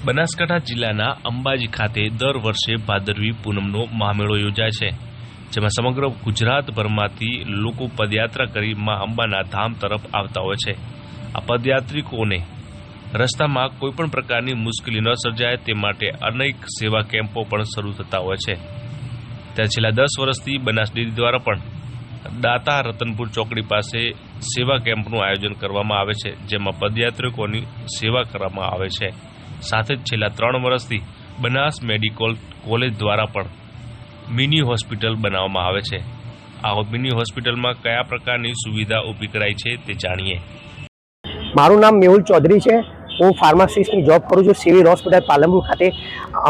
બનાસકાંઠા જિલ્લાના અંબાજી ખાતે દર વર્ષે ભાદરવી પૂનમનો મહામેળો યોજાય છે, જેમાં સમગ્ર ગુજરાતભરમાંથી લોકો પદયાત્રા કરી મા અંબાના ધામ તરફ આવતા હોય છે। આ પદયાત્રિકોને રસ્તામાં કોઈપણ પ્રકારની મુશ્કેલી ન સર્જાય તે માટે અનેક સેવા કેમ્પો પણ શરૂ થતા હોય છે। ત્યારે છેલ્લા 10 વર્ષથી બનાસ ડેરી દ્વારા પણ દાતા રતનપુર ચોકડી પાસે સેવા કેમ્પનું આયોજન કરવામાં આવે છે, જેમાં પદયાત્રિકોની સેવા કરવામાં આવે છે। સાથે જ છેલ્લા 3 વર્ષથી બનાસ મેડિકલ કોલેજ દ્વારા પણ મિની હોસ્પિટલ બનાવવામાં આવે છે। આ મિની હોસ્પિટલમાં કયા પ્રકારની સુવિધા ઊભી કરાઈ છે તે જાણીએ। મારું નામ મેહુલ ચૌધરી છે। હું ફાર્માસિસ્ટની જોબ કરું છું સિવિલ હોસ્પિટલ પાલનપુર ખાતે।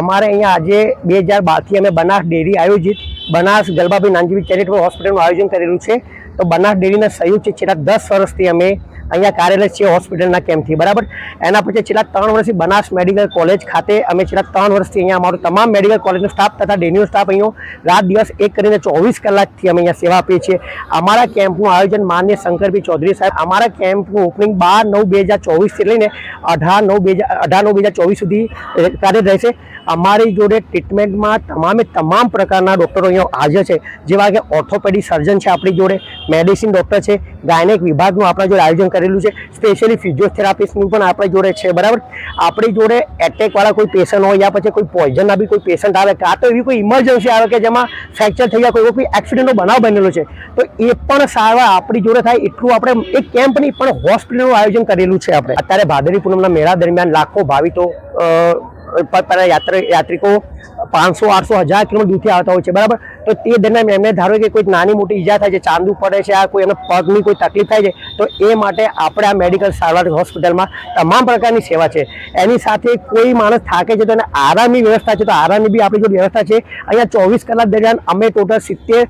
અમારે અહીંયા આજે 2012થી અમે બનાસ ડેરી આયોજિત બનાસ ગલબાભાઈ નાનજીભાઈ ચેરિટેબલ હોસ્પિટલનું આયોજન કરેલું છે। તો બનાસ ડેરીના સહયોગથી છેલ્લા 10 વર્ષથી અમે અહીંયા કાર્યરત છીએ હોસ્પિટલના કેમ્પથી, બરાબર। એના પછી છેલ્લા 3 વર્ષથી બનાસ મેડિકલ કોલેજ ખાતે અમે છેલ્લા 3 વર્ષથી અહીંયા અમારો તમામ મેડિકલ કોલેજનો સ્ટાફ તથા ડેરીનો સ્ટાફ અહીંયા રાત દિવસ એક કરીને 24 કલાકથી અમે અહીંયા સેવા આપીએ છીએ। અમારા કેમ્પનું આયોજન માનનીય શંકરભાઈ ચૌધરી સાહેબ, અમારા કેમ્પનું ઓપનિંગ 12/9/2024થી લઈને 18/9/2024 સુધી કાર્યરત રહેશે। અમારી જોડે ટ્રીટમેન્ટમાં તમામ પ્રકારના ડૉક્ટરો અહીંયા હાજર છે, જેવા કે ઓર્થોપેડિક સર્જન છે આપણી જોડે, મેડિસિન ડૉક્ટર છે, ગાયનેક વિભાગનું આપણા જોડે આયોજન કરેલું છે, સ્પેશિયલી ફિઝિયોથેરાપિસ્ટનું પણ આપણી જોડે છે, બરાબર। આપણી જોડે એટેકવાળા કોઈ પેશન્ટ હોય યા પછી કોઈ પોઈઝનના બી કોઈ પેશન્ટ આવે, કાં તો એવી કોઈ ઇમરજન્સી આવે કે જેમાં ફ્રેક્ચર થઈ જાય, કોઈ એક્સિડન્ટનો બનાવ બનેલો છે, તો એ પણ સારવાર આપણી જોડે થાય એટલું આપણે એક કેમ્પની પણ હોસ્પિટલનું આયોજન કરેલું છે આપણે। અત્યારે ભાદરવી પૂનમના મેળા દરમિયાન લાખો ભાવિકો યાત્રિકો 500, 800, 1000 કિલોમીટર દૂરથી આવતા હોય છે, બરાબર। તો તે દરમિયાન એમને ધારો કે કોઈ નાની મોટી ઈજા થાય છે, ચાંદુ પડે છે, આ કોઈ એમને પગની કોઈ તકલીફ થાય છે, તો એ માટે આપણે આ મેડિકલ સારવાર હોસ્પિટલમાં તમામ પ્રકારની સેવા છે। એની સાથે કોઈ માણસ થાકે છે તો એને આરામની વ્યવસ્થા છે, તો આરામની બી આપણી જોડે વ્યવસ્થા છે। અહીંયા 24 કલાક દરમિયાન અમે ટોટલ 70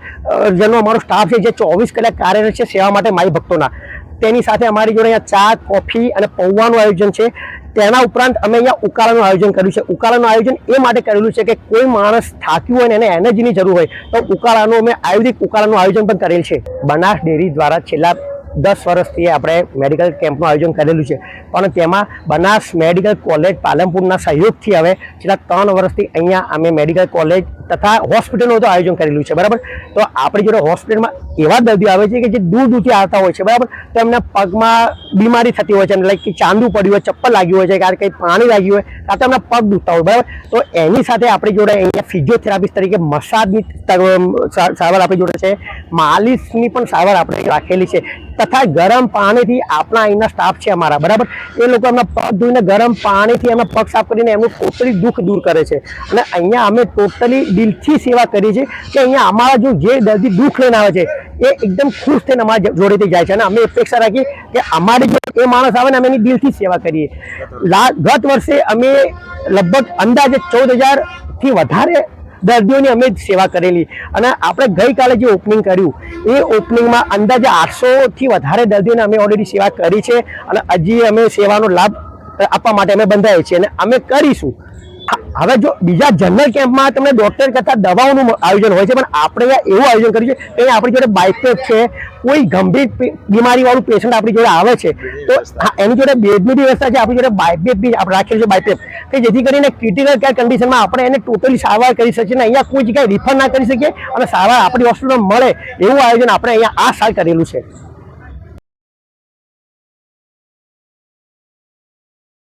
જણનો અમારો સ્ટાફ છે, જે 24 કલાક કાર્યરત છે સેવા માટે માઈ ભક્તોના। તેની સાથે અમારી જોડે અહીંયા ચા, કોફી અને પૌવાનું આયોજન છે। તેના ઉપરાંત અમે અહીંયા ઉકાળાનું આયોજન કર્યું છે। ઉકાળાનું આયોજન એ માટે કરેલું છે કે કોઈ માણસ થાક્યું હોય ને એને એનર્જીની જરૂર હોય તો ઉકાળાનું અમે આયુર્વેદિક ઉકાળાનું આયોજન પણ કરેલ છે। બનાસ ડેરી દ્વારા છેલ્લા 10 વર્ષથી આપણે મેડિકલ કેમ્પનું આયોજન કરેલું છે, પણ તેમાં બનાસ મેડિકલ કોલેજ પાલનપુરના સહયોગથી હવે છેલ્લા 3 વર્ષથી અહીંયા અમે મેડિકલ કોલેજ તથા હોસ્પિટલનું તો આયોજન કરેલું છે, બરાબર। તો આપણી જોડે હોસ્પિટલમાં એવા દર્દીઓ આવે છે કે જે દૂર દૂરથી આવતા હોય છે, બરાબર। તો એમના પગમાં બીમારી થતી હોય છે, લાઈક કે ચાંદુ પડ્યું હોય, ચપ્પલ લાગ્યું હોય છે, કારણ કે પાણી લાગ્યું હોય, કાં તો એમના પગ દુખતા હોય, બરાબર। તો એની સાથે આપણી જોડે અહીંયા ફિઝિયોથેરાપિસ્ટ તરીકે મસાજની સારવાર આપણી જોડે છે, માલિશની પણ સારવાર આપણે રાખેલી છે, તથા ગરમ પાણીથી આપણા અહીંના સ્ટાફ છે અમારા, બરાબર। એ લોકો એમના પગ ધોઈને ગરમ પાણીથી એમના પગ સાફ કરીને એમનું ટોટલી દુઃખ દૂર કરે છે। અને અહીંયા અમે ટોટલી દિલથી સેવા કરીએ છીએ કે અહીંયા અમારા જો જે દર્દી દુઃખ લઈને આવે છે એ એકદમ ખુશ થઈને અમારા જોડેથી જાય છે, અને અમે અપેક્ષા રાખીએ કે અમારી જો એ માણસ આવે ને અમે એની દિલથી સેવા કરીએ। ગત વર્ષે અમે લગભગ અંદાજે 14,000થી વધારે દર્દીઓની અમે સેવા કરેલી, અને આપણે ગઈકાલે જે ઓપનિંગ કર્યું એ ઓપનિંગમાં અંદાજે 800થી વધારે દર્દીઓને અમે ઓલરેડી સેવા કરી છે, અને હજી અમે સેવાનો લાભ આપવા માટે અમે બંધાઈએ છીએ અને અમે કરીશું। હવે જો બીજા જનરલ કેમ્પમાં તમને ડૉક્ટર કરતાં દવાઓનું આયોજન હોય છે, પણ આપણે એવું આયોજન કર્યું છે કે આપણી જોડે બાયપેપ છે, કોઈ ગંભીર બીમારીવાળું પેશન્ટ આપણી જોડે આવે છે તો એની જોડે બેડની બી વ્યવસ્થા છે, આપણી જોડે બાયપેપ બી આપણે રાખેલું છે, બાયપેપ, કે જેથી કરીને ક્રિટિકલ કેર કન્ડિશનમાં આપણે એને ટોટલી સારવાર કરી શકીએ, અહીંયા કોઈ જગ્યાએ રિફર ના કરી શકીએ અને સારવાર આપણી હોસ્પિટલમાં મળે એવું આયોજન આપણે અહીંયા આ સાલ કરેલું છે।